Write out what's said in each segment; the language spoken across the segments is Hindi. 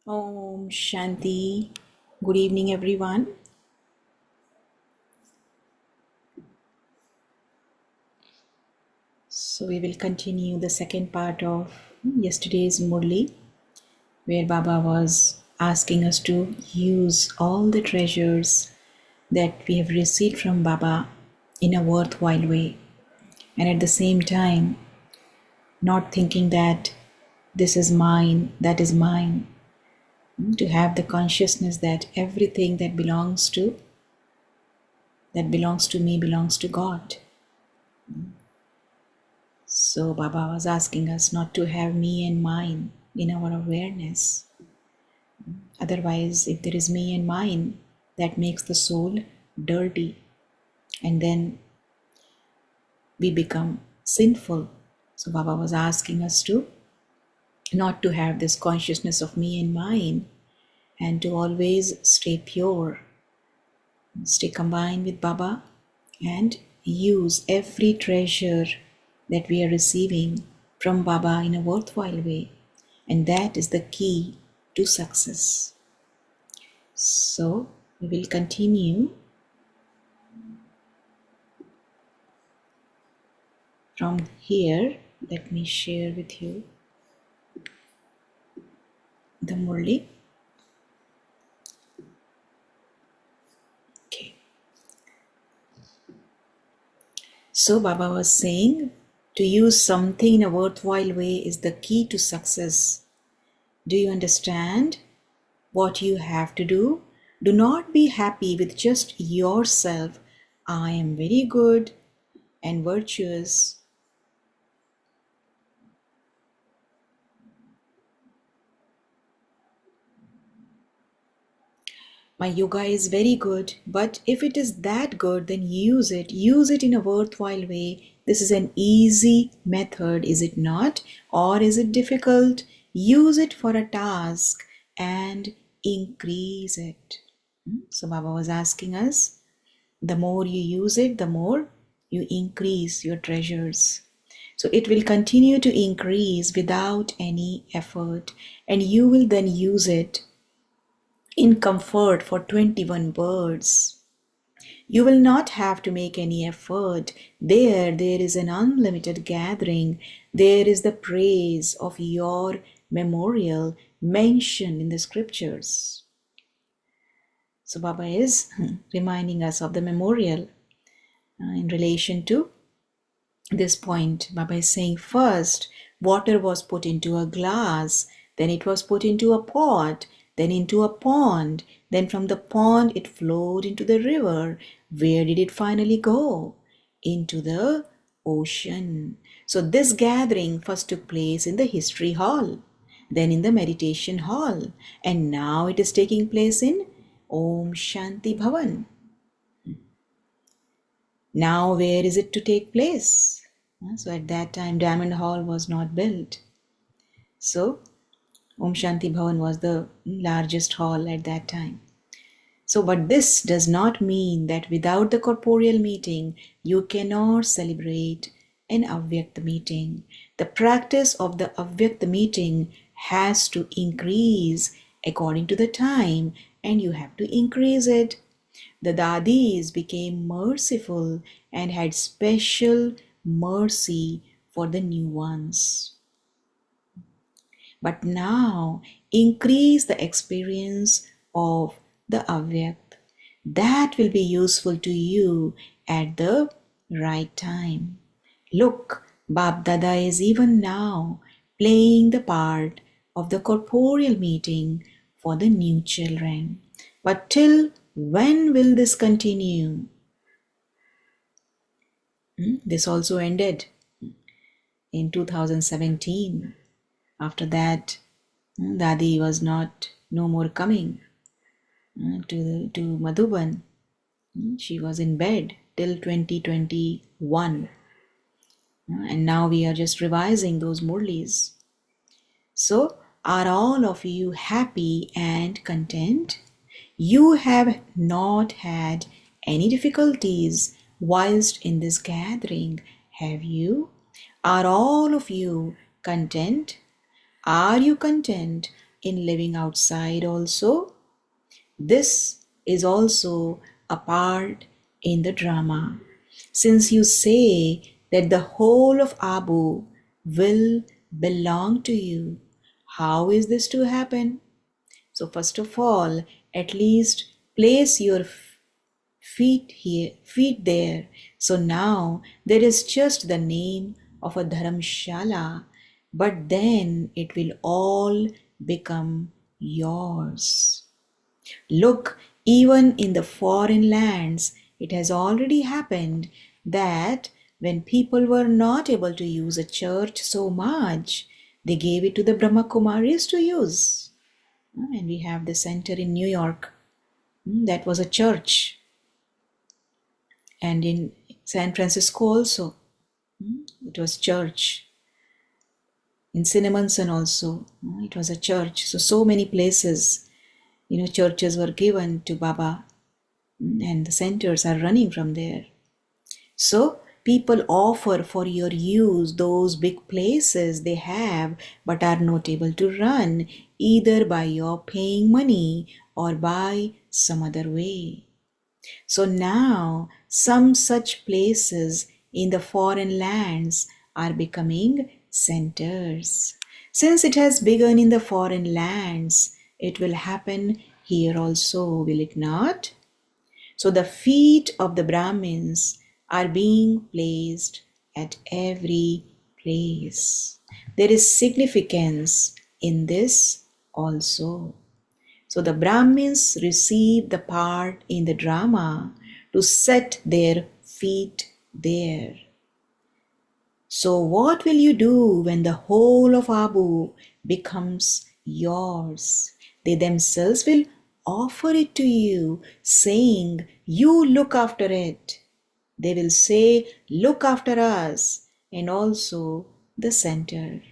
Om Shanti. Good evening, everyone. So, we will continue the second part of yesterday's Murli, where Baba was asking us to use all the treasures that we have received from Baba in a worthwhile way, and at the same time, not thinking that this is mine, that is mine, to have the consciousness that everything that belongs to me belongs to God. So Baba was asking us not to have me and mine in our awareness. Otherwise, if there is me and mine, that makes the soul dirty, and then we become sinful. So Baba was asking us to not to have this consciousness of me and mine, and to always stay pure, stay combined with Baba, and use every treasure that we are receiving from Baba in a worthwhile way. And that is the key to success. So we will continue from here. Let me share with you the Murli. Okay. So Baba was saying to use something in a worthwhile way is the key to success. Do you understand what you have to do? Do not be happy with just yourself. I am very good and virtuous. My yoga is very good, but if it is that good, then use it. Use it in a worthwhile way. This is an easy method, is it not? Or is it difficult? Use it for a task and increase it. So Baba was asking us, the more you use it, the more you increase your treasures. So it will continue to increase without any effort, and you will then use it in comfort for 21 birds. You will not have to make any effort. There is an unlimited gathering. There is the praise of your memorial mentioned in the scriptures. So Baba is reminding us of the memorial in relation to this point. Baba is saying first, water was put into a glass, then it was put into a pot, then into a pond, then from the pond it flowed into the river. Where did it finally go? Into the ocean. So this gathering first took place in the history hall, then in the meditation hall, and now it is taking place in Om Shanti Bhavan. Now, where is it to take place? So, at that time, Diamond Hall was not built. So, Om Shanti Bhavan was the largest hall at that time. So, but this does not mean that without the corporeal meeting, you cannot celebrate an Avyakta meeting. The practice of the Avyakta meeting has to increase according to the time, and you have to increase it. The Dadis became merciful and had special mercy for the new ones. But now increase the experience of the Avyakt. That will be useful to you at the right time. Look, Bab Dada is even now playing the part of the corporeal meeting for the new children. But till when will this continue? This also ended in 2017. After that, Dadi was no more coming to Madhuban. She was in bed till 2021. And now we are just revising those Murlis. So, are all of you happy and content? You have not had any difficulties whilst in this gathering, have you? Are all of you content? Are you content? in living outside also. This is also a part in the drama. Since you say that the whole of Abu will belong to you, how is this to happen? So first of all, at least place your feet there. So now there is just the name of a dharamshala, but then it will all become yours. Look, even in the foreign lands, it has already happened that when people were not able to use a church so much, they gave it to the Brahma Kumaris to use. And we have the center in New York. That was a church. And in San Francisco also, it was church. In Cinnamonson also, it was a church. So many places, churches were given to Baba, and the centers are running from there. So people offer for your use those big places they have but are not able to run either by your paying money or by some other way. So now some such places in the foreign lands are becoming centers. Since it has begun in the foreign lands, it will happen here also, will it not? So the feet of the Brahmins are being placed at every place. There is significance in this also. So the Brahmins receive the part in the drama to set their feet there. So what will you do when the whole of Abu becomes yours? They themselves will offer it to you, saying, you look after it. They will say, look after us, and also the center.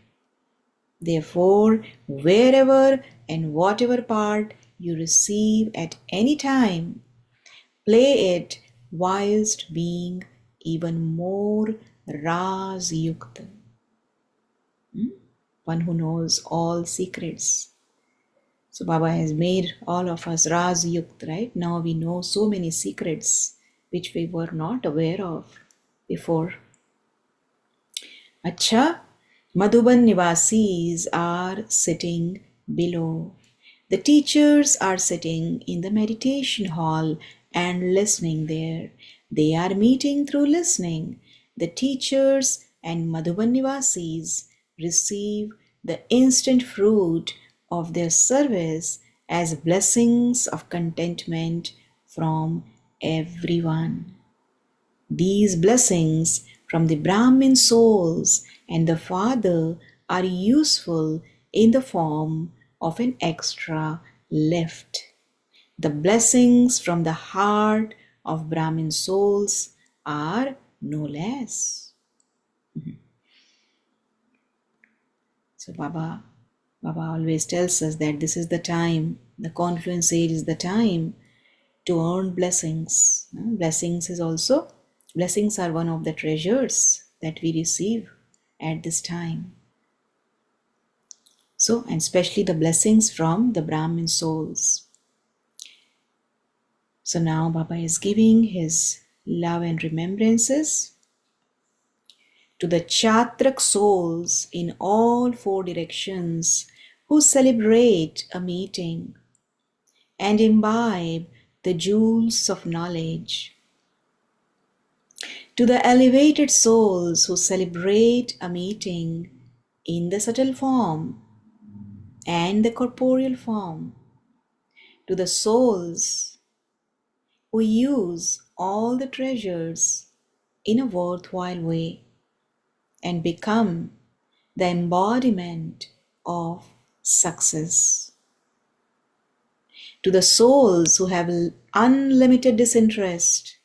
Therefore, wherever and whatever part you receive at any time, play it whilst being even more Ras Yukta. One who knows all secrets. So Baba has made all of us Ras Yukt, right? Now we know so many secrets which we were not aware of before. Acha, Madhuban Nivasis are sitting below. The teachers are sitting in the meditation hall and listening there. They are meeting through listening. The teachers and Madhuban Nivasis receive the instant fruit of their service as blessings of contentment from everyone. These blessings from the Brahmin souls and the Father are useful in the form of an extra lift. The blessings from the heart of Brahmin souls are no less. So Baba always tells us that this is the time, the confluence age is the time to earn blessings. Blessings are one of the treasures that we receive at this time. So, and especially the blessings from the Brahmin souls. So now Baba is giving his love and remembrances to the Chatrak souls in all four directions who celebrate a meeting and imbibe the jewels of knowledge. To the elevated souls who celebrate a meeting in the subtle form and the corporeal form. To the souls who use all the treasures in a worthwhile way and become the embodiment of success. To the souls who have unlimited disinterest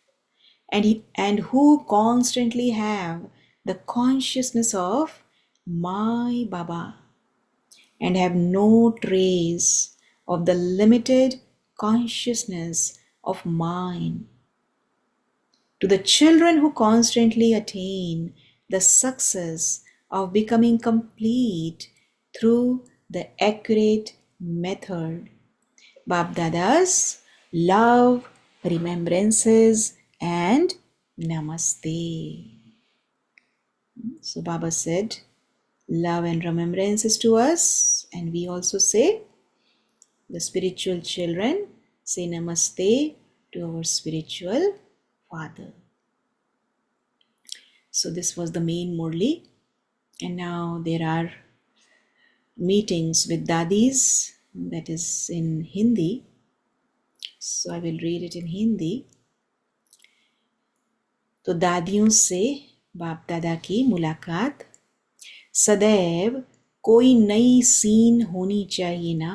and who constantly have the consciousness of my Baba and have no trace of the limited consciousness of mine. To the children who constantly attain the success of becoming complete through the accurate method. Bap Dada's love, remembrances, and namaste. So Baba said love and remembrances to us, and we also say, the spiritual children say namaste to our spiritual father. So this was the main Murli, and now there are meetings with dadis, that is in Hindi. So I will read it in Hindi. तो दादियों से बाप दादा की मुलाकात, सदैव कोई नई सीन होनी चाहिए ना।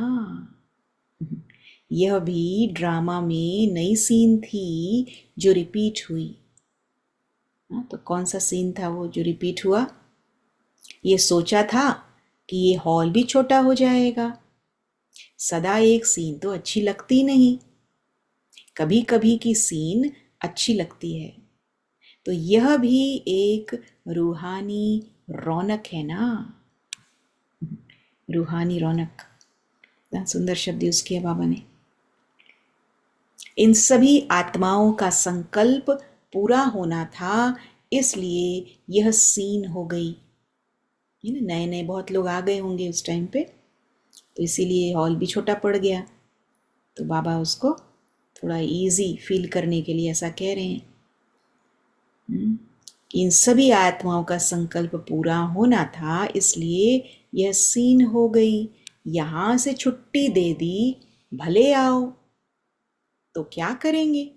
यह भी ड्रामा में नई सीन थी जो रिपीट हुई। तो कौन सा सीन था वो जो रिपीट हुआ? ये सोचा था कि ये हॉल भी छोटा हो जाएगा। सदा एक सीन तो अच्छी लगती नहीं, कभी कभी की सीन अच्छी लगती है। तो यह भी एक रूहानी रौनक है ना। रूहानी रौनक, सुंदर शब्द यूज किया बाबा ने। इन सभी आत्माओं का संकल्प पूरा होना था, इसलिए यह सीन हो गई। नए नए बहुत लोग आ गए होंगे उस टाइम पे, तो इसीलिए हॉल भी छोटा पड़ गया। तो बाबा उसको थोड़ा इजी फील करने के लिए ऐसा कह रहे हैं। इन सभी आत्माओं का संकल्प पूरा होना था, इसलिए यह सीन हो गई। यहाँ से छुट्टी दे दी, भले आओ। तो क्या करेंगे?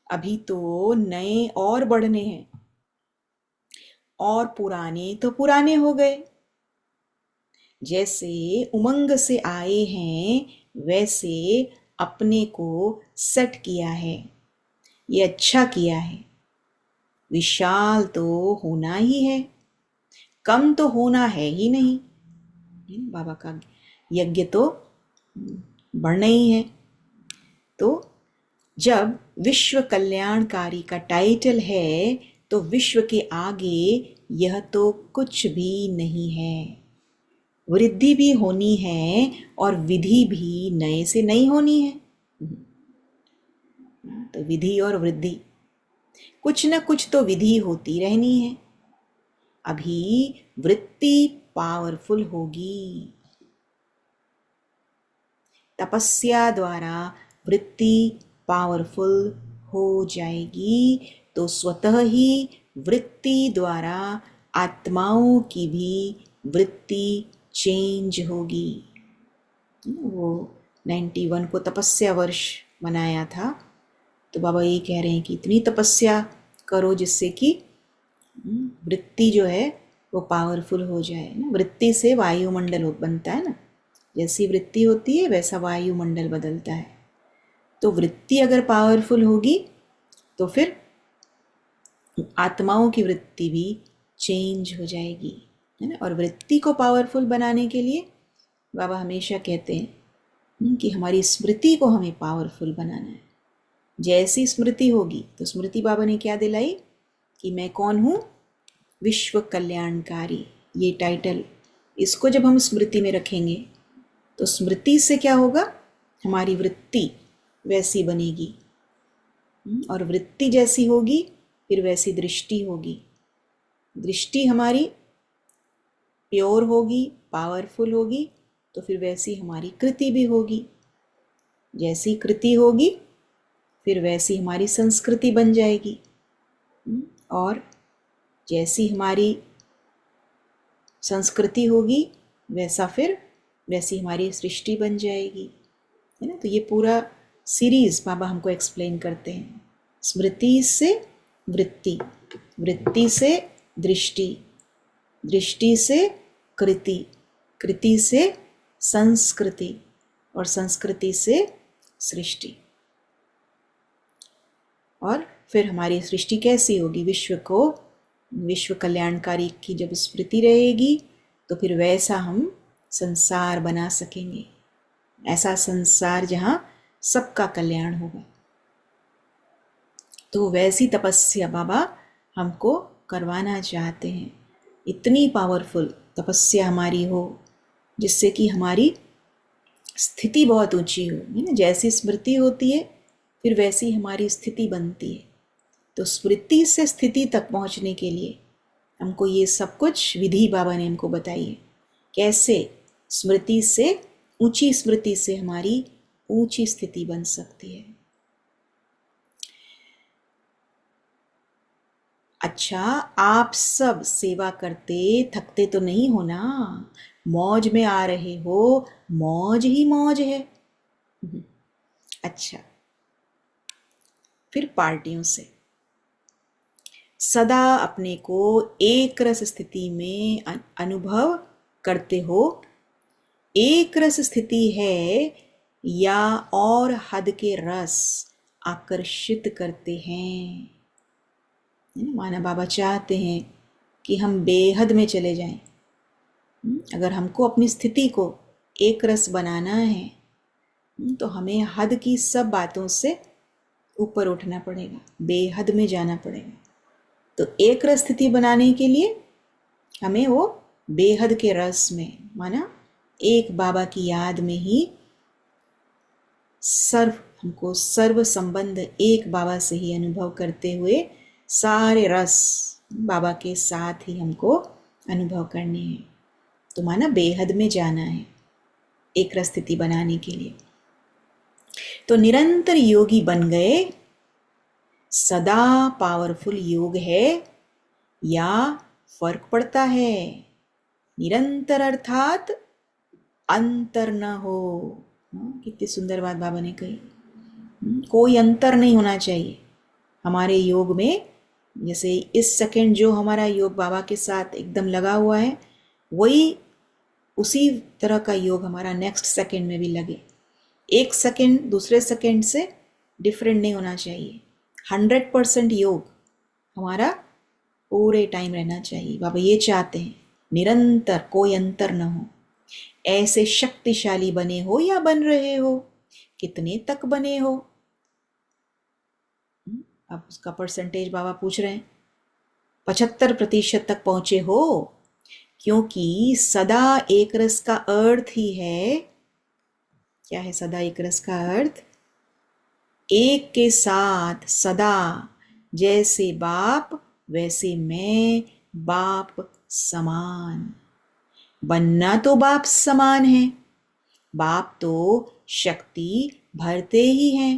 अभी तो नए और बढ़ने हैं, और पुराने तो पुराने हो गए। जैसे उमंग से आए हैं, वैसे अपने को सेट किया है। ये अच्छा किया है। विशाल तो होना ही है, कम तो होना है ही नहीं। बाबा का यज्ञ तो बढ़ना ही है। तो जब विश्व कल्याणकारी का टाइटल है, तो विश्व के आगे यह तो कुछ भी नहीं है। वृद्धि भी होनी है और विधि भी नए से नई होनी है। तो विधि और वृद्धि, कुछ न कुछ तो विधि होती रहनी है। अभी वृत्ति पावरफुल होगी। तपस्या द्वारा वृत्ति पावरफुल हो जाएगी, तो स्वतः ही वृत्ति द्वारा आत्माओं की भी वृत्ति चेंज होगी। वो 91 को तपस्या वर्ष मनाया था, तो बाबा ये कह रहे हैं कि इतनी तपस्या करो जिससे कि वृत्ति जो है वो पावरफुल हो जाए ना। वृत्ति से वायुमंडल बनता है ना, जैसी वृत्ति होती है वैसा वायुमंडल बदलता है। तो वृत्ति अगर पावरफुल होगी तो फिर आत्माओं की वृत्ति भी चेंज हो जाएगी, है ना। और वृत्ति को पावरफुल बनाने के लिए बाबा हमेशा कहते हैं कि हमारी स्मृति को हमें पावरफुल बनाना है। जैसी स्मृति होगी, तो स्मृति बाबा ने क्या दिलाई कि मैं कौन हूँ? विश्व कल्याणकारी। ये टाइटल, इसको जब हम स्मृति में रखेंगे तो स्मृति से क्या होगा? हमारी वृत्ति वैसी बनेगी, और वृत्ति जैसी होगी फिर वैसी दृष्टि होगी। दृष्टि हमारी प्योर होगी, पावरफुल होगी, तो फिर वैसी हमारी कृति भी होगी। जैसी कृति होगी फिर वैसी हमारी संस्कृति बन जाएगी, और जैसी हमारी संस्कृति होगी वैसी हमारी सृष्टि बन जाएगी, है ना। तो ये पूरा सीरीज बाबा हमको एक्सप्लेन करते हैं। स्मृति से वृत्ति, वृत्ति से दृष्टि, दृष्टि से कृति, कृति से संस्कृति, और संस्कृति से सृष्टि। और फिर हमारी सृष्टि कैसी होगी? विश्व कल्याणकारी की जब स्मृति रहेगी तो फिर वैसा हम संसार बना सकेंगे। ऐसा संसार जहाँ सबका कल्याण होगा। तो वैसी तपस्या बाबा हमको करवाना चाहते हैं। इतनी पावरफुल तपस्या हमारी हो जिससे कि हमारी स्थिति बहुत ऊंची हो, है ना। जैसी स्मृति होती है फिर वैसी हमारी स्थिति बनती है। तो स्मृति से स्थिति तक पहुंचने के लिए हमको ये सब कुछ विधि बाबा ने हमको बताई है, कैसे स्मृति से, ऊंची स्मृति से हमारी ऊंची स्थिति बन सकती है। अच्छा, आप सब सेवा करते थकते तो नहीं हो ना, मौज में आ रहे हो, मौज ही मौज है। अच्छा, फिर पार्टियों से सदा अपने को एक रस स्थिति में अनुभव करते हो। एक रस स्थिति है या और हद के रस आकर्षित करते हैं। माना बाबा चाहते हैं कि हम बेहद में चले जाएं। अगर हमको अपनी स्थिति को एक रस बनाना है तो हमें हद की सब बातों से ऊपर उठना पड़ेगा, बेहद में जाना पड़ेगा। तो एक रस स्थिति बनाने के लिए हमें वो बेहद के रस में, माना एक बाबा की याद में ही हमको सर्व संबंध एक बाबा से ही अनुभव करते हुए सारे रस बाबा के साथ ही हमको अनुभव करने हैं। तो माना बेहद में जाना है एक रस स्थिति बनाने के लिए। तो निरंतर योगी बन गए, सदा पावरफुल योग है या फर्क पड़ता है। निरंतर अर्थात अंतर न हो। कितनी सुंदर बात बाबा ने कही। कोई अंतर नहीं होना चाहिए हमारे योग में। जैसे इस सेकंड जो हमारा योग बाबा के साथ एकदम लगा हुआ है, वही उसी तरह का योग हमारा नेक्स्ट सेकंड में भी लगे। एक सेकंड दूसरे सेकंड से डिफरेंट नहीं होना चाहिए। 100% योग हमारा पूरे टाइम रहना चाहिए। बाबा ये चाहते हैं, निरंतर कोई अंतर न हो। ऐसे शक्तिशाली बने हो या बन रहे हो, कितने तक बने हो। अब उसका परसेंटेज बाबा पूछ रहे हैं। 75% तक पहुंचे हो, क्योंकि सदा एक रस का अर्थ ही है, क्या है सदा एक रस का अर्थ? एक के साथ सदा, जैसे बाप वैसे मैं, बाप समान। बनना तो बाप समान है, बाप तो शक्ति भरते ही हैं।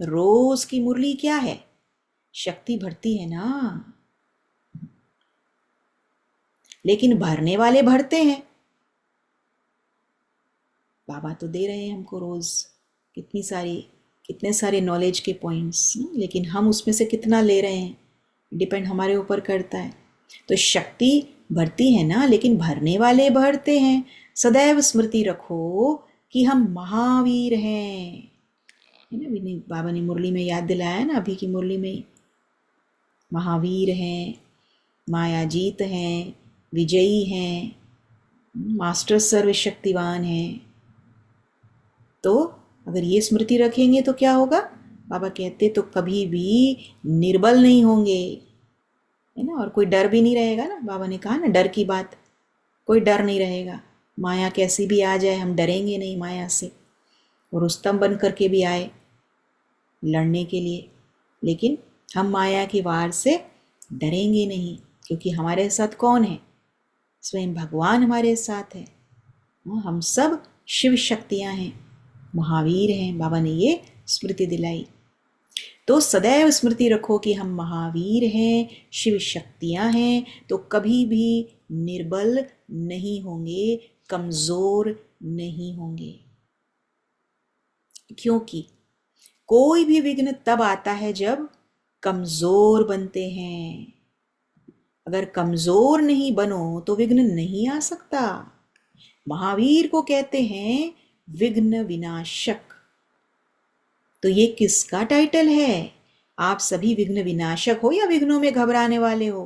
रोज की मुरली क्या है? शक्ति भरती है ना, लेकिन भरने वाले भरते हैं। बाबा तो दे रहे हैं हमको रोज कितने सारे नॉलेज के पॉइंट्स, लेकिन हम उसमें से कितना ले रहे हैं डिपेंड हमारे ऊपर करता है। तो शक्ति भरती है ना, लेकिन भरने वाले भरते हैं। सदैव स्मृति रखो कि हम महावीर हैं, है ना। बाबा ने मुरली में याद दिलाया ना, अभी की मुरली में, महावीर हैं, मायाजीत हैं, विजयी हैं, मास्टर सर्वशक्तिवान हैं। तो अगर ये स्मृति रखेंगे तो क्या होगा? बाबा कहते तो कभी भी निर्बल नहीं होंगे, है ना। और कोई डर भी नहीं रहेगा ना। बाबा ने कहा ना डर की बात, कोई डर नहीं रहेगा। माया कैसी भी आ जाए हम डरेंगे नहीं माया से। और रुस्तम बन करके भी आए लड़ने के लिए, लेकिन हम माया की वार से डरेंगे नहीं, क्योंकि हमारे साथ कौन है? स्वयं भगवान हमारे साथ है। हम सब शिव शक्तियाँ हैं, महावीर हैं। बाबा ने ये स्मृति दिलाई। तो सदैव स्मृति रखो कि हम महावीर हैं, शिव शक्तियाँ हैं, तो कभी भी निर्बल नहीं होंगे, कमज़ोर नहीं होंगे। क्योंकि कोई भी विघ्न तब आता है जब कमज़ोर बनते हैं। अगर कमज़ोर नहीं बनो तो विघ्न नहीं आ सकता। महावीर को कहते हैं विघ्न विनाशक। तो ये किसका टाइटल है? आप सभी विघ्न विनाशक हो या विघ्नों में घबराने वाले हो?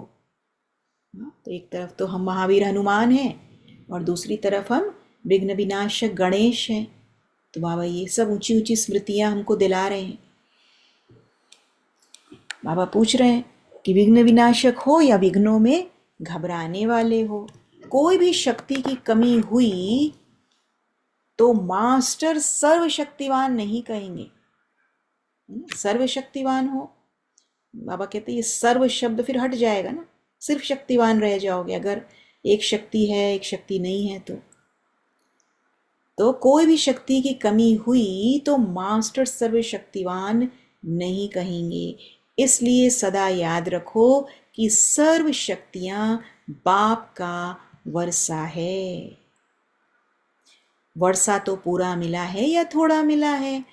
तो एक तरफ तो हम महावीर हनुमान हैं और दूसरी तरफ हम विघ्न विनाशक गणेश हैं। तो बाबा ये सब ऊंची ऊंची स्मृतियां हमको दिला रहे हैं। बाबा पूछ रहे हैं कि विघ्न विनाशक हो या विघ्नों में घबराने वाले हो। कोई भी शक्ति की कमी हुई तो मास्टर सर्वशक्तिवान नहीं कहेंगे। सर्वशक्तिवान हो, बाबा कहते ये सर्व शब्द फिर हट जाएगा ना, सिर्फ शक्तिवान रह जाओगे अगर एक शक्ति है एक शक्ति नहीं है तो कोई भी शक्ति की कमी हुई तो मास्टर सर्वशक्तिवान नहीं कहेंगे। इसलिए सदा याद रखो कि सर्व शक्तियां बाप का वर्षा है। वर्षा तो पूरा मिला है या थोड़ा मिला है,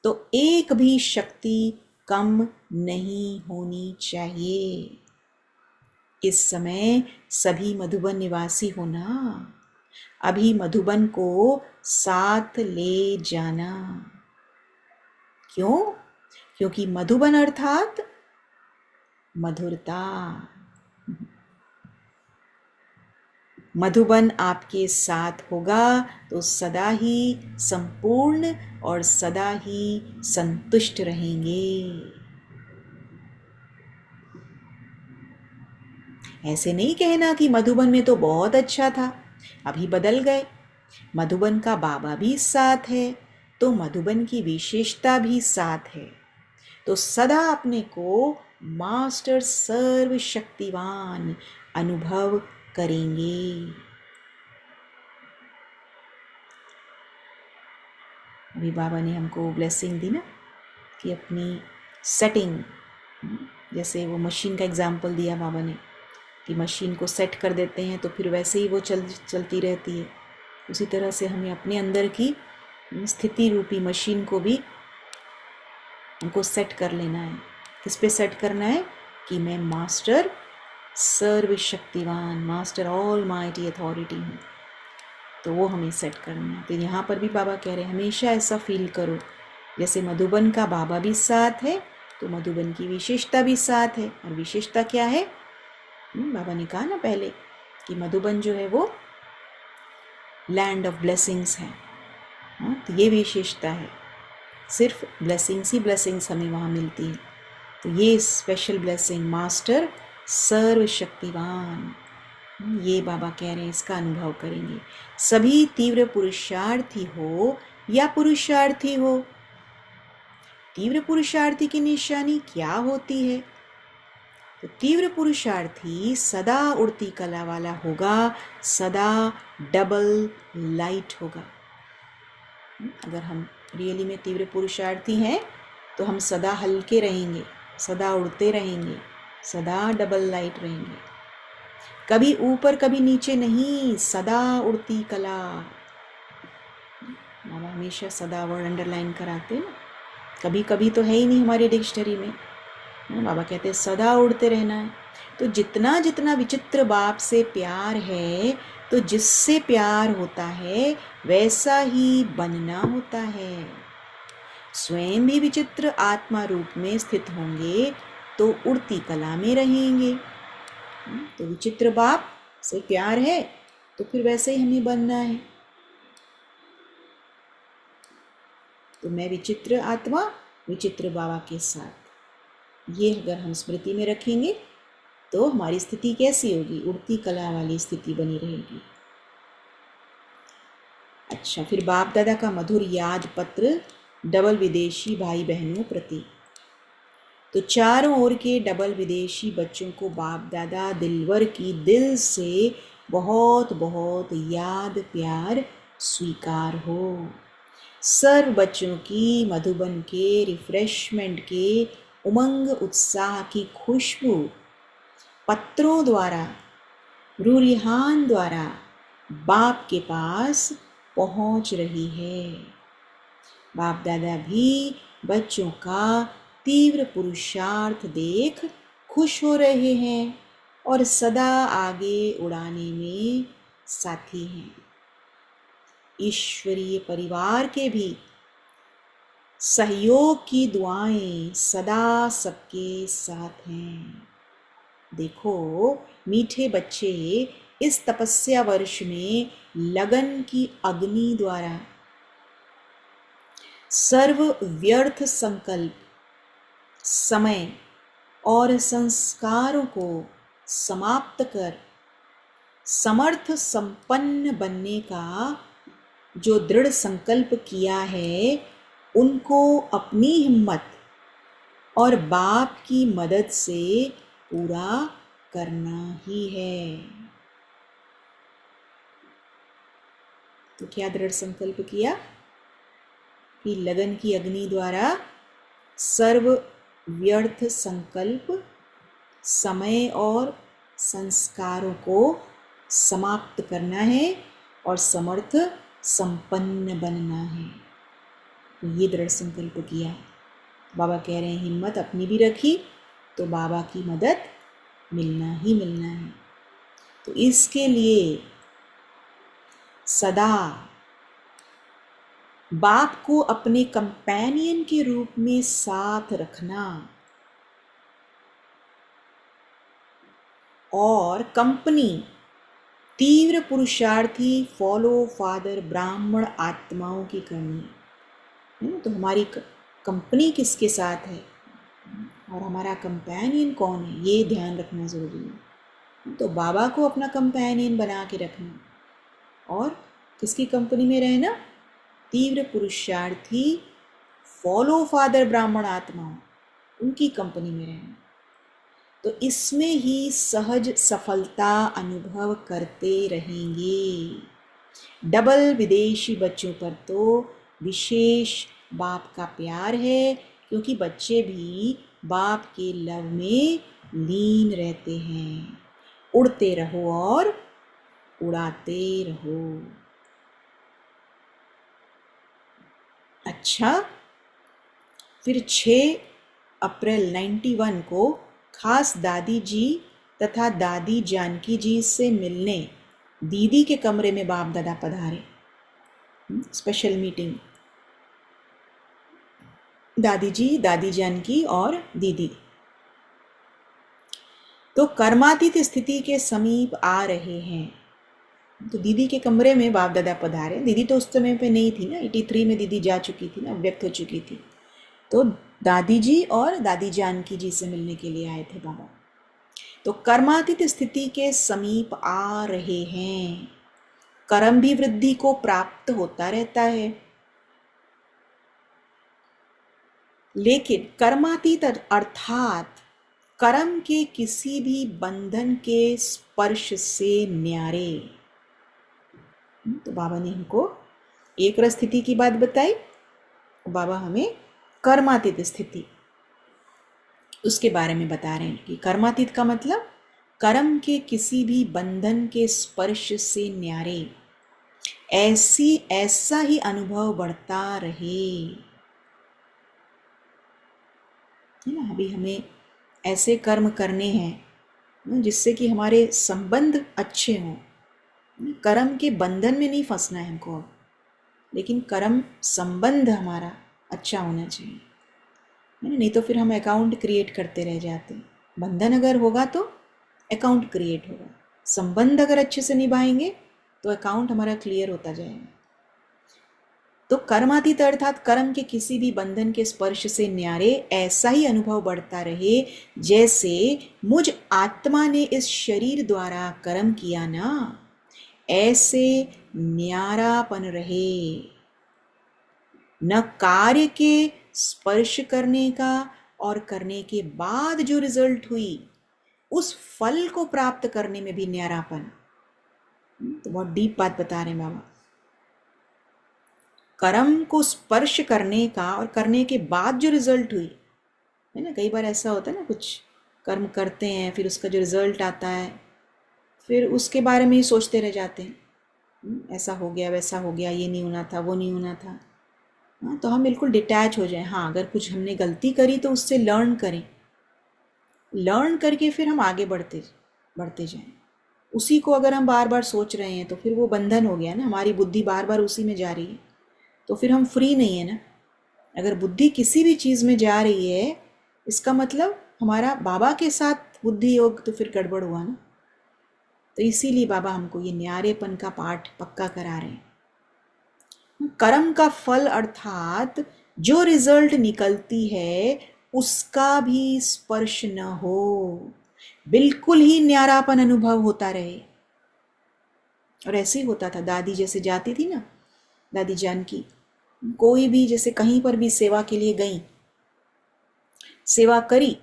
तो एक भी शक्ति कम नहीं होनी चाहिए। इस समय सभी मधुबन निवासी होना, अभी मधुबन को साथ ले जाना। क्यों? क्योंकि मधुबन अर्थात मधुरता। मधुबन आपके साथ होगा तो सदा ही संपूर्ण और सदा ही संतुष्ट रहेंगे। ऐसे नहीं कहना कि मधुबन में तो बहुत अच्छा था, अभी बदल गए। मधुबन का बाबा भी साथ है तो मधुबन की विशेषता भी साथ है। तो सदा अपने को मास्टर सर्वशक्तिवान अनुभव करेंगे। अभी बाबा ने हमको ब्लेसिंग दी ना कि अपनी सेटिंग, जैसे वो मशीन का एग्जाम्पल दिया बाबा ने कि मशीन को सेट कर देते हैं तो फिर वैसे ही वो चलती रहती है। उसी तरह से हमें अपने अंदर की स्थिति रूपी मशीन को भी हमको सेट कर लेना है। किस पे सेट करना है? कि मैं मास्टर सर्वशक्तिवान, मास्टर ऑल माइटी अथॉरिटी हूँ, तो वो हमें सेट करना है। तो यहाँ पर भी बाबा कह रहे हैं हमेशा ऐसा फील करो जैसे मधुबन का बाबा भी साथ है तो मधुबन की विशेषता भी साथ है। और विशेषता क्या है? बाबा ने कहा ना पहले कि मधुबन जो है वो लैंड ऑफ ब्लेसिंग्स है। तो ये विशेषता है, सिर्फ ब्लेसिंग्स ही ब्लेसिंग्स हमें वहाँ मिलती है। तो ये स्पेशल ब्लेसिंग मास्टर सर्वशक्तिवान, ये बाबा कह रहे हैं इसका अनुभव करेंगे। सभी तीव्र पुरुषार्थी हो या पुरुषार्थी हो, तीव्र पुरुषार्थी की निशानी क्या होती है? तो तीव्र पुरुषार्थी सदा उड़ती कला वाला होगा, सदा डबल लाइट होगा। अगर हम रियली में तीव्र पुरुषार्थी हैं तो हम सदा हल्के रहेंगे, सदा उड़ते रहेंगे, सदा डबल लाइट रहेंगे, कभी ऊपर कभी नीचे नहीं, सदा उड़ती कला। बाबा हमेशा सदा वर्ड अंडरलाइन कराते ना, कभी कभी तो है ही नहीं हमारे डिक्शनरी में। बाबा कहते हैं सदा उड़ते रहना है। तो जितना जितना विचित्र बाप से प्यार है, तो जिससे प्यार होता है वैसा ही बनना होता है। स्वयं भी विचित्र आत्मा रूप में स्थित होंगे तो उड़ती कला में रहेंगे। तो विचित्र बाप से प्यार है तो फिर वैसे ही हमें बनना है। तो मैं विचित्र आत्मा विचित्र बाबा के साथ, ये अगर हम स्मृति में रखेंगे तो हमारी स्थिति कैसी होगी? उड़ती कला वाली स्थिति बनी रहेगी। अच्छा, फिर बाप दादा का मधुर याद पत्र डबल विदेशी भाई बहनों प्रति। तो चारों ओर के डबल विदेशी बच्चों को बाप दादा दिलवर की दिल से बहुत बहुत याद प्यार स्वीकार हो। सर्व बच्चों की मधुबन के रिफ्रेशमेंट के उमंग उत्साह की खुशबू पत्रों द्वारा, रूरिहान द्वारा बाप के पास पहुंच रही है। बाप दादा भी बच्चों का तीव्र पुरुषार्थ देख खुश हो रहे हैं और सदा आगे उड़ाने में साथी हैं। ईश्वरीय परिवार के भी सहयोग की दुआएं सदा सबके साथ हैं। देखो मीठे बच्चे इस तपस्या वर्ष में लगन की अग्नि द्वारा सर्व व्यर्थ संकल्प, समय और संस्कारों को समाप्त कर समर्थ संपन्न बनने का जो दृढ़ संकल्प किया है उनको अपनी हिम्मत और बाप की मदद से पूरा करना ही है। तो क्या दृढ़ संकल्प किया कि लगन की अग्नि द्वारा सर्व व्यर्थ संकल्प, समय और संस्कारों को समाप्त करना है और समर्थ संपन्न बनना है। तो ये दृढ़ संकल्प किया। बाबा कह रहे हैं हिम्मत अपनी भी रखी तो बाबा की मदद मिलना ही मिलना है। तो इसके लिए सदा बाप को अपने कंपेनियन के रूप में साथ रखना और कंपनी तीव्र पुरुषार्थी फॉलो फादर ब्राह्मण आत्माओं की करनी। तो हमारी कंपनी किसके साथ है और हमारा कंपेनियन कौन है, ये ध्यान रखना ज़रूरी है। तो बाबा को अपना कंपेनियन बना के रखना और किसकी कंपनी में रहना, तीव्र पुरुषार्थी फॉलो फादर ब्राह्मण आत्माओं, उनकी कंपनी में रहना। तो इसमें ही सहज सफलता अनुभव करते रहेंगे। डबल विदेशी बच्चों पर तो विशेष बाप का प्यार है, क्योंकि बच्चे भी बाप के लव में लीन रहते हैं। उड़ते रहो और उड़ाते रहो। अच्छा, फिर 6 अप्रैल 91 को खास दादी जी तथा दादी जानकी जी से मिलने दीदी के कमरे में बाप दादा पधारे। स्पेशल मीटिंग, दादी जी, दादी जानकी और दीदी। तो कर्मातीत स्थिति के समीप आ रहे हैं। तो दीदी के कमरे में बाप दादा पधारे। दीदी तो उस समय पे नहीं थी ना, 83 में दीदी जा चुकी थी ना, व्यक्त हो चुकी थी। तो दादी जी और दादी जानकी जी से मिलने के लिए आए थे बाबा। तो कर्मातीत स्थिति के समीप आ रहे हैं। कर्म भी वृद्धि को प्राप्त होता रहता है, लेकिन कर्मातीत अर्थात कर्म के किसी भी बंधन के स्पर्श से न्यारे। तो बाबा ने हमको एक रस स्थिति की बात बताई, बाबा हमें कर्मातीत स्थिति उसके बारे में बता रहे हैं कि कर्मातीत का मतलब कर्म के किसी भी बंधन के स्पर्श से न्यारे, ऐसा ही अनुभव बढ़ता रहे। है ना, अभी हमें ऐसे कर्म करने हैं जिससे कि हमारे संबंध अच्छे हों। कर्म के बंधन में नहीं फंसना है हमको, लेकिन कर्म संबंध हमारा अच्छा होना चाहिए। नहीं तो फिर हम अकाउंट क्रिएट करते रह जाते हैं। बंधन अगर होगा तो अकाउंट क्रिएट होगा, संबंध अगर अच्छे से निभाएंगे तो अकाउंट हमारा क्लियर होता जाएगा। तो कर्मातीत अर्थात कर्म के किसी भी बंधन के स्पर्श से न्यारे, ऐसा ही अनुभव बढ़ता रहे जैसे मुझ आत्मा ने इस शरीर द्वारा कर्म किया ना, ऐसे न्यारापन रहे। न कार्य के स्पर्श करने का और करने के बाद जो रिजल्ट हुई उस फल को प्राप्त करने में भी न्यारापन। तो बहुत डीप बात बता रहे हैं बाबा। कर्म को स्पर्श करने का और करने के बाद जो रिजल्ट हुई है ना, कई बार ऐसा होता है ना, कुछ कर्म करते हैं फिर उसका जो रिजल्ट आता है फिर उसके बारे में ही सोचते रह जाते हैं, ऐसा हो गया वैसा हो गया, ये नहीं होना था वो नहीं होना था। हाँ, तो हम बिल्कुल डिटैच हो जाएं। हाँ, अगर कुछ हमने गलती करी तो उससे लर्न करें, लर्न करके फिर हम आगे बढ़ते जाएं। उसी को अगर हम बार बार सोच रहे हैं तो फिर वो बंधन हो गया ना, हमारी बुद्धि बार बार उसी में जा रही है, तो फिर हम फ्री नहीं है ना। अगर बुद्धि किसी भी चीज़ में जा रही है इसका मतलब हमारा बाबा के साथ बुद्धि योग तो फिर गड़बड़ हुआ ना। तो इसीलिए बाबा हमको ये न्यारेपन का पाठ पक्का करा रहे हैं। कर्म का फल अर्थात जो रिजल्ट निकलती है उसका भी स्पर्श न हो, बिल्कुल ही न्यारापन अनुभव होता रहे। और ऐसे ही होता था, दादी जैसे जाती थी ना दादी जानकी कोई भी जैसे कहीं पर भी सेवा के लिए गई, सेवा करी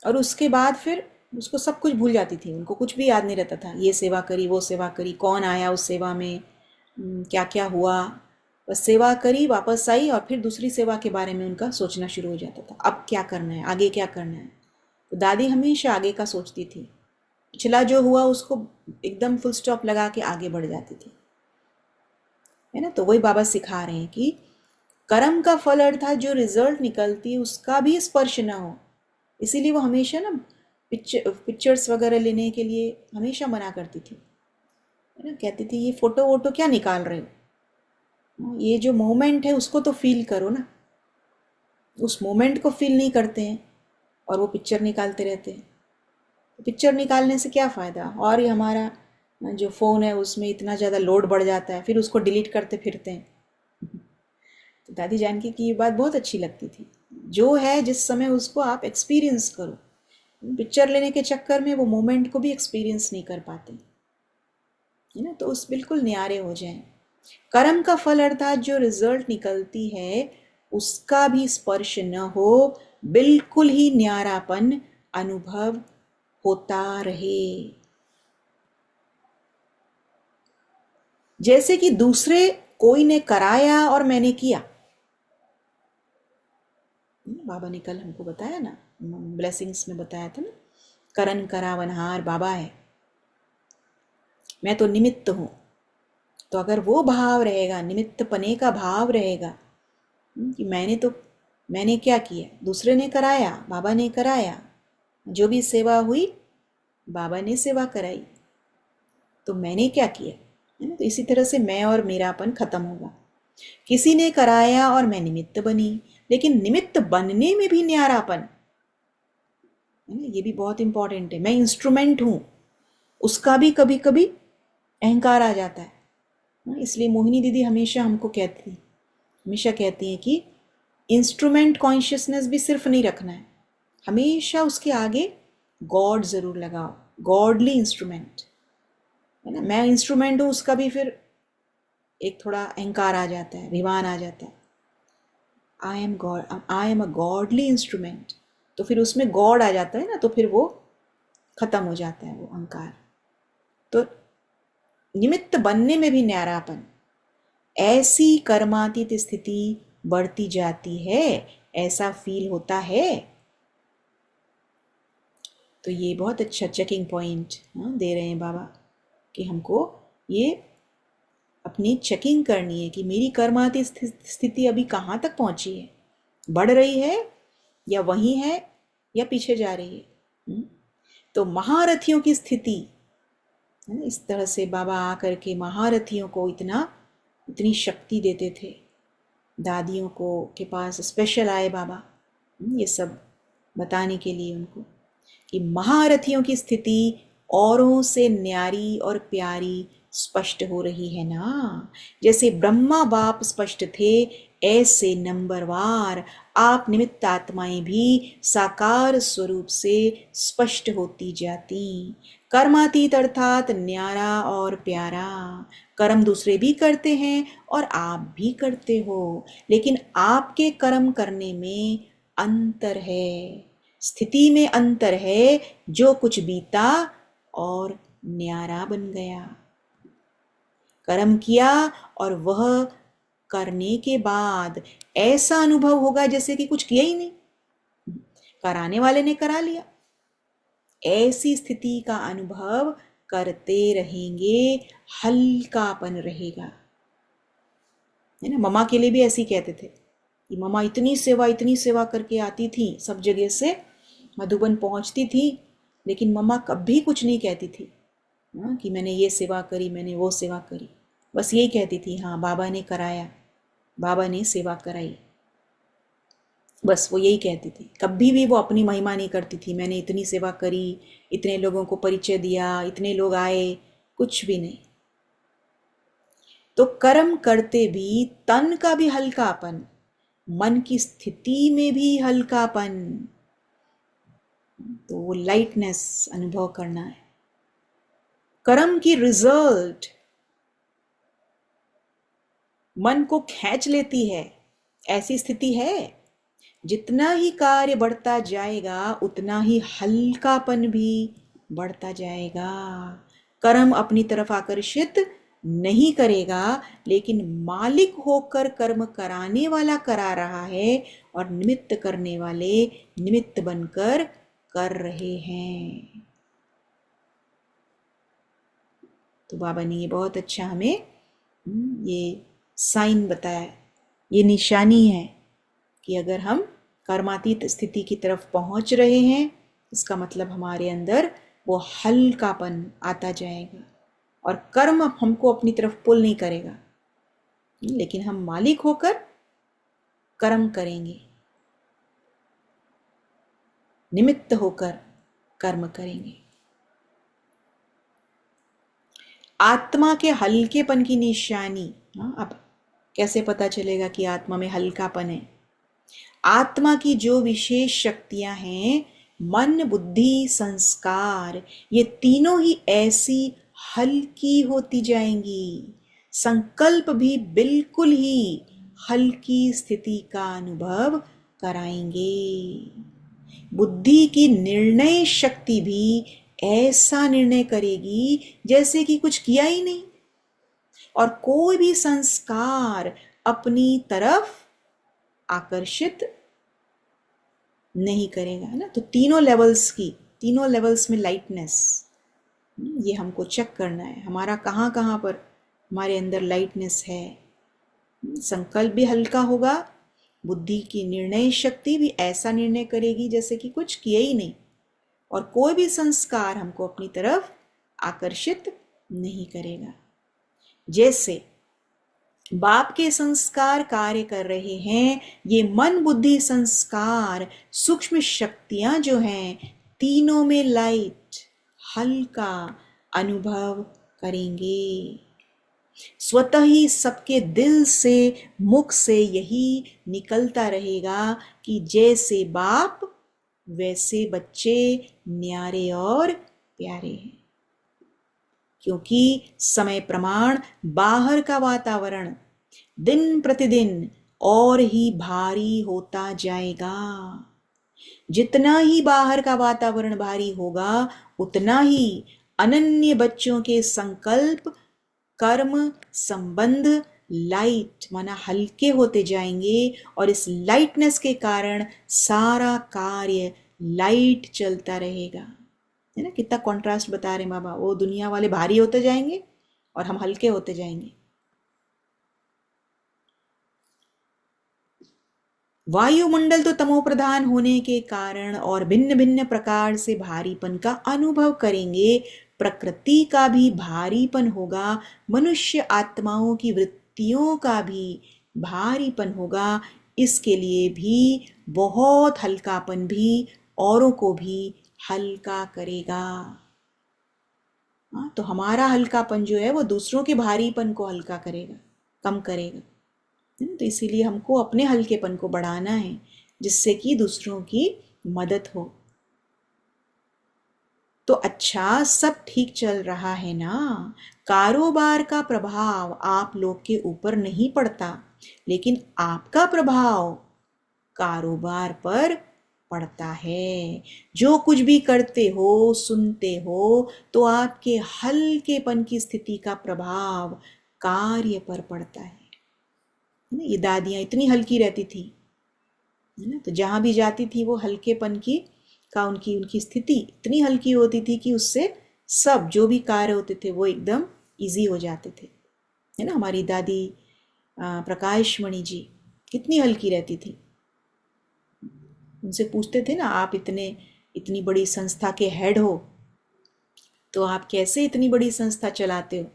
और उसके बाद फिर उसको सब कुछ भूल जाती थी, उनको कुछ भी याद नहीं रहता था, ये सेवा करी वो सेवा करी, कौन आया उस सेवा में, क्या क्या हुआ, बस सेवा करी वापस आई और फिर दूसरी सेवा के बारे में उनका सोचना शुरू हो जाता था, अब क्या करना है, आगे क्या करना है। तो दादी हमेशा आगे का सोचती थी, पिछला जो हुआ उसको एकदम फुल स्टॉप लगा के आगे बढ़ जाती थी, है ना। तो वही बाबा सिखा रहे हैं कि कर्म का फल अर्थात जो रिजल्ट निकलती है उसका भी स्पर्श ना हो। इसीलिए वो हमेशा ना पिक्चर्स वगैरह लेने के लिए हमेशा मना करती थी, है ना। कहती थी ये फोटो वोटो क्या निकाल रहे हो, ये जो मोमेंट है उसको तो फील करो ना। उस मोमेंट को फील नहीं करते हैं और वो पिक्चर निकालते रहते हैं। तो पिक्चर निकालने से क्या फ़ायदा, और ये हमारा जो फ़ोन है उसमें इतना ज़्यादा लोड बढ़ जाता है, फिर उसको डिलीट करते फिरते हैं। तो दादी जानकी की ये बात बहुत अच्छी लगती थी, जो है जिस समय उसको आप एक्सपीरियंस करो। पिक्चर लेने के चक्कर में वो मोमेंट को भी एक्सपीरियंस नहीं कर पाते, है ना। तो उस बिल्कुल न्यारे हो जाएं। कर्म का फल अर्थात जो रिजल्ट निकलती है उसका भी स्पर्श न हो, बिल्कुल ही न्यारापन अनुभव होता रहे। जैसे कि दूसरे कोई ने कराया और मैंने किया। बाबा ने कल हमको बताया ना, ब्लेसिंग्स में बताया था ना, करन करावनहार बाबा है, मैं तो निमित्त हूँ। तो अगर वो भाव रहेगा, निमित्त पने का भाव रहेगा कि मैंने क्या किया, दूसरे ने कराया, बाबा ने कराया, जो भी सेवा हुई बाबा ने सेवा कराई, तो मैंने क्या किया, है ना। तो इसी तरह से मैं और मेरापन खत्म होगा। किसी ने कराया और मैं निमित्त बनी, लेकिन निमित्त बनने में भी न्यारापन, है ना, ये भी बहुत इंपॉर्टेंट है। मैं इंस्ट्रूमेंट हूँ, उसका भी कभी कभी अहंकार आ जाता है। इसलिए मोहिनी दीदी हमेशा हमको कहती थी, हमेशा कहती हैं कि इंस्ट्रूमेंट कॉन्शियसनेस भी सिर्फ नहीं रखना है, हमेशा उसके आगे गॉड ज़रूर लगाओ, गॉडली इंस्ट्रूमेंट, है ना। मैं इंस्ट्रूमेंट हूँ उसका भी फिर एक थोड़ा अहंकार आ जाता है, अभिमान आ जाता है। I am a godly instrument, तो फिर उसमें गॉड आ जाता है ना, तो फिर वो खत्म हो जाता है वो अहंकार। तो निमित्त बनने में भी न्यारापन, ऐसी कर्मातीत स्थिति बढ़ती जाती है, ऐसा फील होता है। तो ये बहुत अच्छा चेकिंग पॉइंट दे रहे हैं बाबा कि हमको ये अपनी चेकिंग करनी है कि मेरी कर्मातीत स्थिति अभी कहाँ तक पहुँची है, बढ़ रही है या वहीं है या पीछे जा रही है। तो महारथियों की स्थिति, इस तरह से बाबा आकर के महारथियों को इतनी शक्ति देते थे। दादियों को के पास स्पेशल आए बाबा ये सब बताने के लिए उनको कि महारथियों की स्थिति औरों से न्यारी और प्यारी स्पष्ट हो रही है ना। जैसे ब्रह्मा बाप स्पष्ट थे, ऐसे नंबरवार आप निमित्त आत्माएं भी साकार स्वरूप से स्पष्ट होती जाती। कर्मातीत अर्थात न्यारा और प्यारा। कर्म दूसरे भी करते हैं और आप भी करते हो, लेकिन आपके कर्म करने में अंतर है, स्थिति में अंतर है। जो कुछ बीता और न्यारा बन गया, कर्म किया और वह करने के बाद ऐसा अनुभव होगा जैसे कि कुछ किया ही नहीं, कराने वाले ने करा लिया। ऐसी स्थिति का अनुभव करते रहेंगे, हल्कापन रहेगा, है ना। मम्मा के लिए भी ऐसे ही कहते थे कि मम्मा इतनी सेवा करके आती थी, सब जगह से मधुबन पहुंचती थी, लेकिन मम्मा कभी कुछ नहीं कहती थी कि मैंने ये सेवा करी, मैंने वो सेवा करी। बस यही कहती थी, हाँ बाबा ने कराया, बाबा ने सेवा कराई, बस वो यही कहती थी। कभी भी वो अपनी महिमा नहीं करती थी, मैंने इतनी सेवा करी, इतने लोगों को परिचय दिया, इतने लोग आए, कुछ भी नहीं। तो कर्म करते भी तन का भी हल्कापन, मन की स्थिति में भी हल्कापन, तो वो लाइटनेस अनुभव करना है। कर्म की रिजल्ट मन को खींच लेती है, ऐसी स्थिति है। जितना ही कार्य बढ़ता जाएगा उतना ही हल्कापन भी बढ़ता जाएगा। कर्म अपनी तरफ आकर्षित नहीं करेगा, लेकिन मालिक होकर कर्म कराने वाला करा रहा है और निमित्त करने वाले निमित्त बनकर कर रहे हैं। तो बाबा ने ये बहुत अच्छा हमें ये साइन बताया, ये निशानी है कि अगर हम कर्मातीत स्थिति की तरफ पहुंच रहे हैं, इसका मतलब हमारे अंदर वो हल्कापन आता जाएगा और कर्म हमको अपनी तरफ पुल नहीं करेगा, लेकिन हम मालिक होकर कर्म करेंगे, निमित्त होकर कर्म करेंगे। आत्मा के हल्केपन की निशानी, अब कैसे पता चलेगा कि आत्मा में हल्कापन है? आत्मा की जो विशेष शक्तियां हैं, मन बुद्धि संस्कार, ये तीनों ही ऐसी हल्की होती जाएंगी। संकल्प भी बिल्कुल ही हल्की स्थिति का अनुभव कराएंगे। बुद्धि की निर्णय शक्ति भी ऐसा निर्णय करेगी जैसे कि कुछ किया ही नहीं, और कोई भी संस्कार अपनी तरफ आकर्षित नहीं करेगा, है ना। तो तीनों लेवल्स में लाइटनेस, ये हमको चेक करना है हमारा कहाँ कहाँ पर हमारे अंदर लाइटनेस है। संकल्प भी हल्का होगा, बुद्धि की निर्णय शक्ति भी ऐसा निर्णय करेगी जैसे कि कुछ किया ही नहीं, और कोई भी संस्कार हमको अपनी तरफ आकर्षित नहीं करेगा। जैसे बाप के संस्कार कार्य कर रहे हैं, ये मन बुद्धि संस्कार सूक्ष्म शक्तियां जो हैं, तीनों में लाइट हल्का अनुभव करेंगे। स्वतः ही सबके दिल से मुख से यही निकलता रहेगा कि जैसे बाप वैसे बच्चे न्यारे और प्यारे हैं। क्योंकि समय प्रमाण बाहर का वातावरण दिन प्रतिदिन और ही भारी होता जाएगा। जितना ही बाहर का वातावरण भारी होगा, उतना ही अनन्य बच्चों के संकल्प कर्म संबंध लाइट माना हल्के होते जाएंगे, और इस लाइटनेस के कारण सारा कार्य लाइट चलता रहेगा, है ना। कितना कॉन्ट्रास्ट बता रहे बाबा, वो दुनिया वाले भारी होते जाएंगे और हम हल्के होते जाएंगे। वायुमंडल तो तमो प्रधान होने के कारण और भिन्न भिन्न प्रकार से भारीपन का अनुभव करेंगे। प्रकृति का भी भारीपन होगा, मनुष्य आत्माओं की वृत्तियों का भी भारीपन होगा। इसके लिए भी बहुत हल्कापन भी औरों को भी हल्का करेगा। तो हमारा हल्कापन जो है वो दूसरों के भारीपन को हल्का करेगा, कम करेगा। तो इसीलिए हमको अपने हल्केपन को बढ़ाना है, जिससे कि दूसरों की मदद हो। तो अच्छा, सब ठीक चल रहा है ना? कारोबार का प्रभाव आप लोग के ऊपर नहीं पड़ता, लेकिन आपका प्रभाव कारोबार पर पड़ता है। जो कुछ भी करते हो, सुनते हो, तो आपके हल्केपन की स्थिति का प्रभाव कार्य पर पड़ता है। ये दादियाँ इतनी हल्की रहती थी, है ना, तो जहाँ भी जाती थी वो हल्केपन की का उनकी स्थिति इतनी हल्की होती थी कि उससे सब जो भी कार्य होते थे वो एकदम इजी हो जाते थे, है ना। हमारी दादी प्रकाशमणि जी कितनी हल्की रहती थी। उनसे पूछते थे ना, आप इतनी बड़ी संस्था के हेड हो, तो आप कैसे इतनी बड़ी संस्था चलाते हो?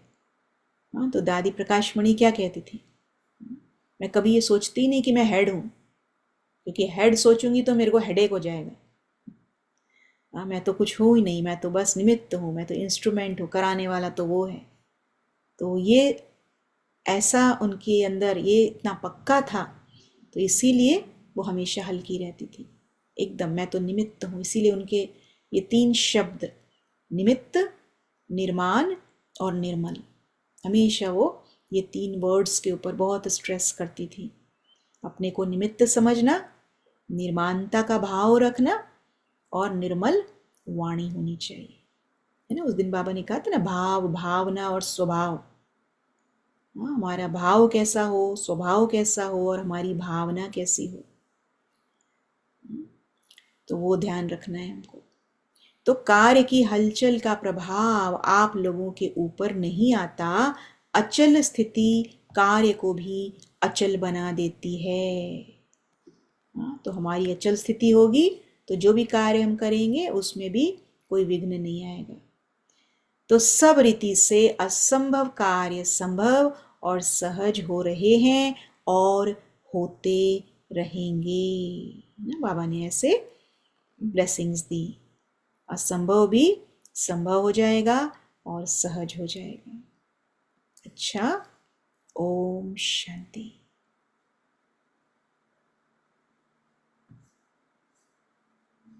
हाँ, तो दादी प्रकाशमणि क्या कहती थी, मैं कभी ये सोचती ही नहीं कि मैं हेड हूँ, क्योंकि हेड सोचूंगी तो मेरे को हेडेक हो जाएगा। मैं तो कुछ हूँ ही नहीं, मैं तो बस निमित्त हूँ, मैं तो इंस्ट्रूमेंट हूँ, कराने वाला तो वो है। तो ये ऐसा उनके अंदर ये इतना पक्का था, तो इसीलिए वो हमेशा हल्की रहती थी एकदम। मैं तो निमित्त हूँ, इसीलिए उनके ये 3 शब्द निमित्त, निर्माण और निर्मल हमेशा वो ये 3 वर्ड्स के ऊपर बहुत स्ट्रेस करती थी। अपने को निमित्त समझना, निर्माणता का भाव रखना और निर्मल वाणी होनी चाहिए। है ना, उस दिन बाबा ने कहा था ना, भाव, भावना और स्वभाव। हाँ, हमारा भाव कैसा हो, स्वभाव कैसा हो और हमारी भावना कैसी हो, तो वो ध्यान रखना है हमको। तो कार्य की हलचल का प्रभाव आप लोगों के ऊपर नहीं आता। अचल स्थिति कार्य को भी अचल बना देती है। हाँ, तो हमारी अचल स्थिति होगी तो जो भी कार्य हम करेंगे उसमें भी कोई विघ्न नहीं आएगा। तो सब रीति से असंभव कार्य संभव और सहज हो रहे हैं और होते रहेंगे ना। बाबा ने ऐसे ब्लेसिंग्स दी, असंभव भी संभव हो जाएगा और सहज हो जाएगा। अच्छा, ओम शांति।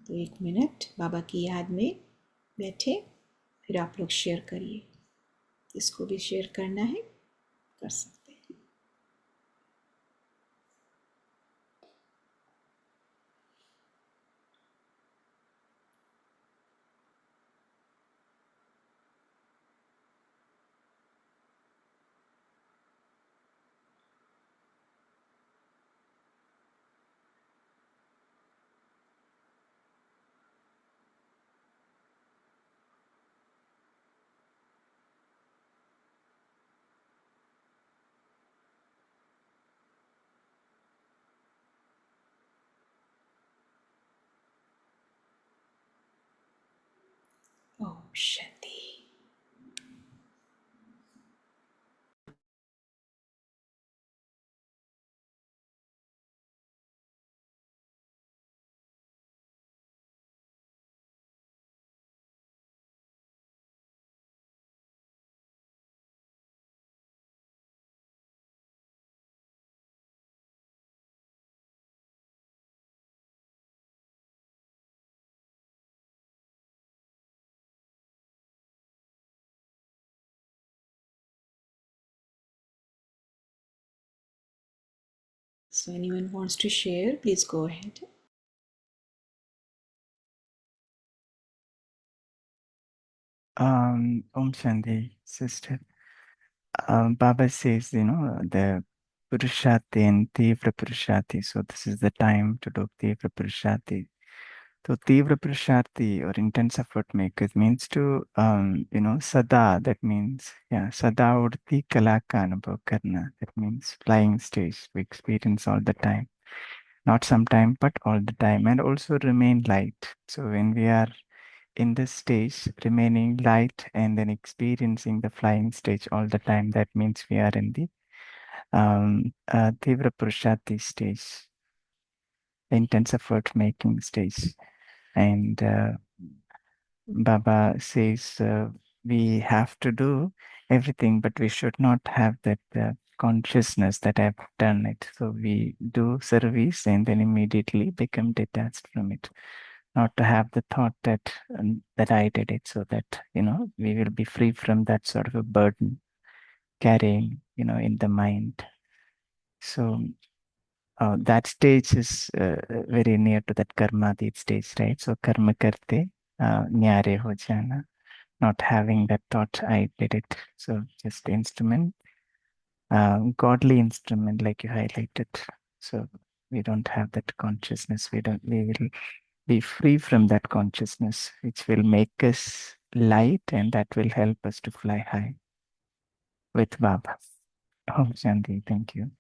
तो 1 मिनट बाबा की याद में बैठे, फिर आप लोग शेयर करिए। इसको भी शेयर करना है, कर सकते हैं। Om Shanti. So anyone wants to share, please go ahead. Om Shanti, sister. Baba says, the Purushati and Tivra Purushati. So this is the time to do Tivra Purushati. So Tivra Purushati or intense effort makers means to, Sada. That means, yeah, Sada Urti Kalaka Anubhav Karna. That means flying stage. We experience all the time. Not sometime, but all the time. And also remain light. So when we are in this stage, remaining light and then experiencing the flying stage all the time, that means we are in the Tivra Purushati stage, the intense effort making stage. And Baba says we have to do everything, but we should not have that consciousness that I've done it. So we do service and then immediately become detached from it. Not to have the thought that I did it, so that we will be free from that sort of a burden carrying in the mind. So that stage is very near to that karmadit stage, right? So karma karte nyare ho jana, not having that thought I did it. So just instrument, godly instrument, like you highlighted. So we don't have that consciousness. We will be free from that consciousness, which will make us light and that will help us to fly high with Baba. Oh, Shanti, thank you.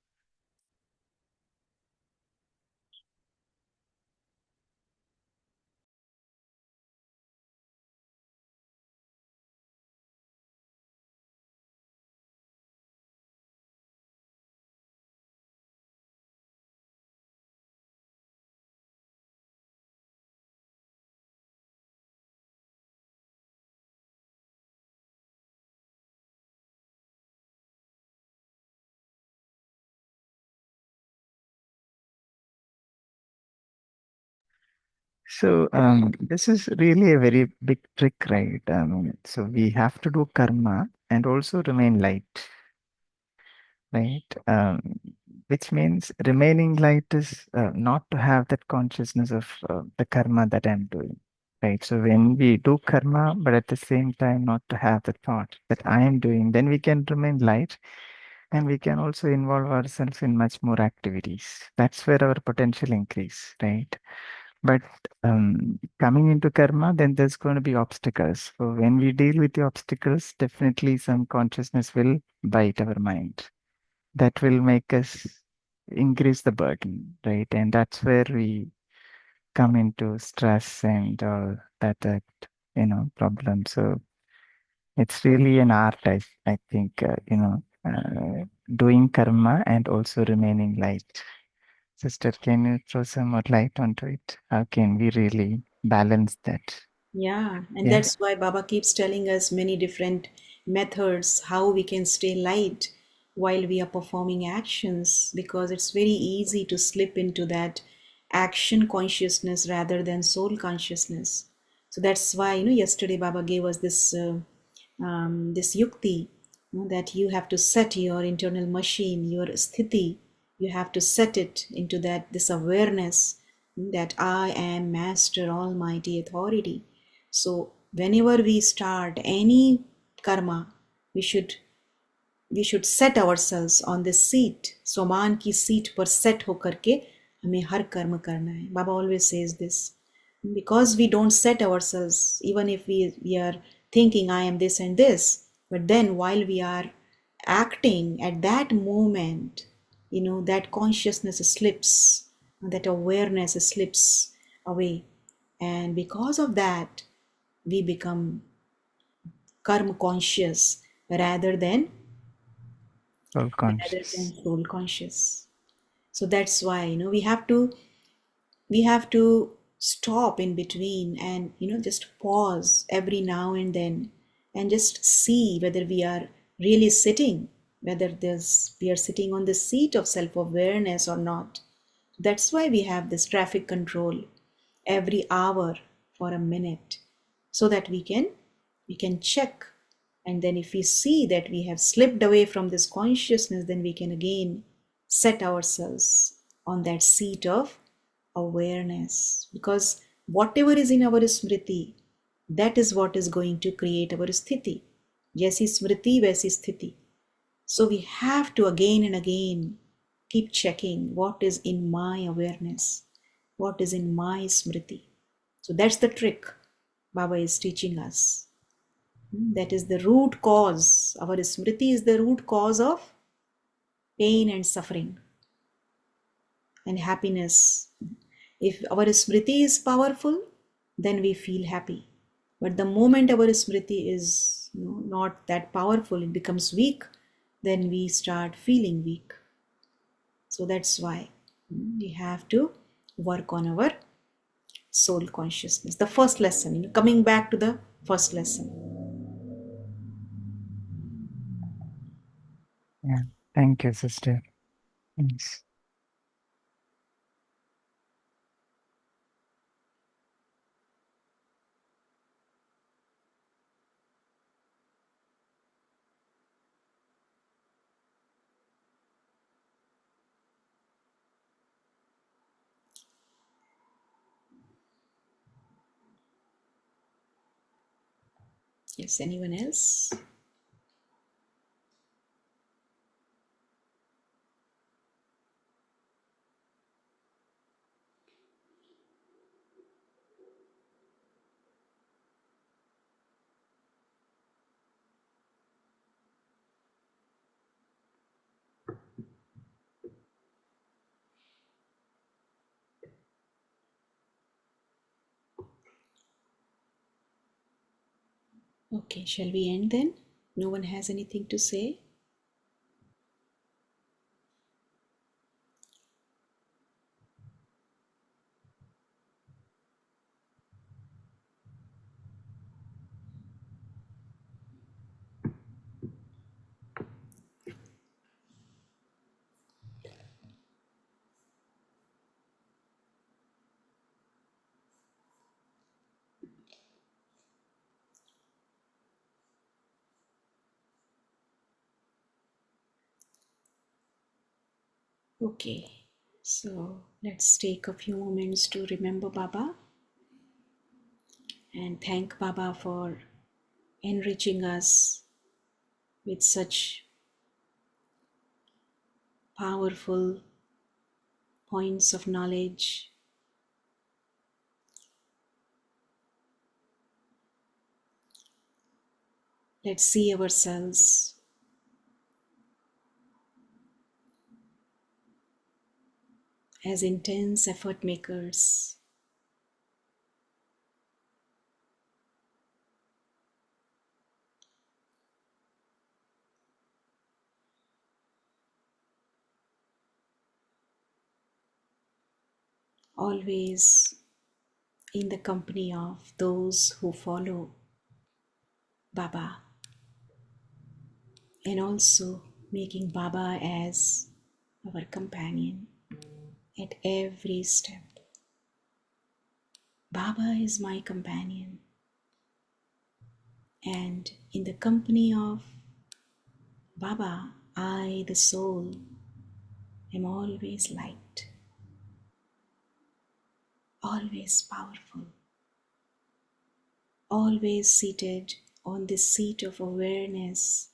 So this is really a very big trick, right? So we have to do karma and also remain light. right? Which means remaining light is not to have that consciousness of the karma that I'm doing, right? So when we do karma, but at the same time not to have the thought that I am doing, then we can remain light and we can also involve ourselves in much more activities. That's where our potential increase, right? But coming into karma, then there's going to be obstacles. So when we deal with the obstacles, definitely some consciousness will bite our mind. That will make us increase the burden, right? And that's where we come into stress and all that problem. So it's really an art, I think, doing karma and also remaining light. Sister, can you throw some more light onto it? How can we really balance that? Yeah, and Yeah. that's why Baba keeps telling us many different methods how we can stay light while we are performing actions, because it's very easy to slip into that action consciousness rather than soul consciousness. So that's why, yesterday Baba gave us this yukti, that you have to set your internal machine, your sthiti, you have to set it into that this awareness that I am Master Almighty Authority. So whenever we start any karma, we should we should set ourselves on this seat. सोमान की सीट पर set होकर के हमें हर कर्म करना है. Baba always says this. Because we don't set ourselves, even if we are thinking I am this and this, but then while we are acting at that moment, that consciousness slips, that awareness slips away, and because of that we become karma conscious Soul rather than conscious. soul conscious. So that's why we have to stop in between and just pause every now and then and just see whether we are really sitting, whether there's we are sitting on the seat of self-awareness or not. That's why we have this traffic control every hour for a minute, so that we can check. And then if we see that we have slipped away from this consciousness, then we can again set ourselves on that seat of awareness, because whatever is in our smriti, that is what is going to create our sthiti. Jaisi smriti vaisi sthiti. So we have to again and again keep checking what is in my awareness, what is in my smriti. So that's the trick Baba is teaching us. That is the root cause. Our smriti is the root cause of pain and suffering and happiness. If our smriti is powerful, then we feel happy. But the moment our smriti is not that powerful, it becomes weak, then we start feeling weak. So that's why we have to work on our soul consciousness. The first lesson, coming back to the first lesson. Yeah. Thank you, sister. Yes. Yes, anyone else? Okay, shall we end then? No one has anything to say? Okay, so let's take a few moments to remember Baba and thank Baba for enriching us with such powerful points of knowledge. Let's see ourselves as intense effort makers, always in the company of those who follow Baba, and also making Baba as our companion at every step. Baba is my companion, and in the company of Baba, I, the soul, am always light, always powerful, always seated on this seat of awareness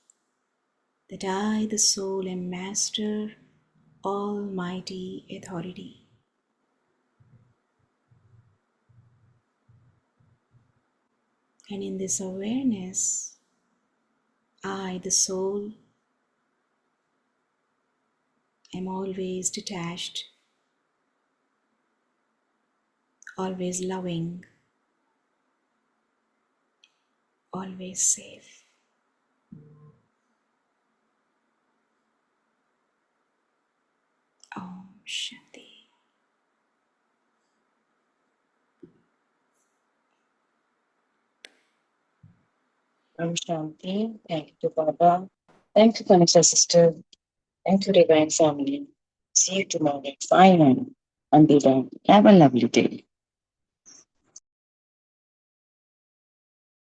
that I, the soul, am master, almighty authority. And in this awareness, I, the soul, am always detached, always loving, always safe. Om Shanti. Om Shanti. Thank you, Baba. Thank you, Kanisha sister. Thank you, Divine Family. See you tomorrow at 5 a.m. Until then, have a lovely day.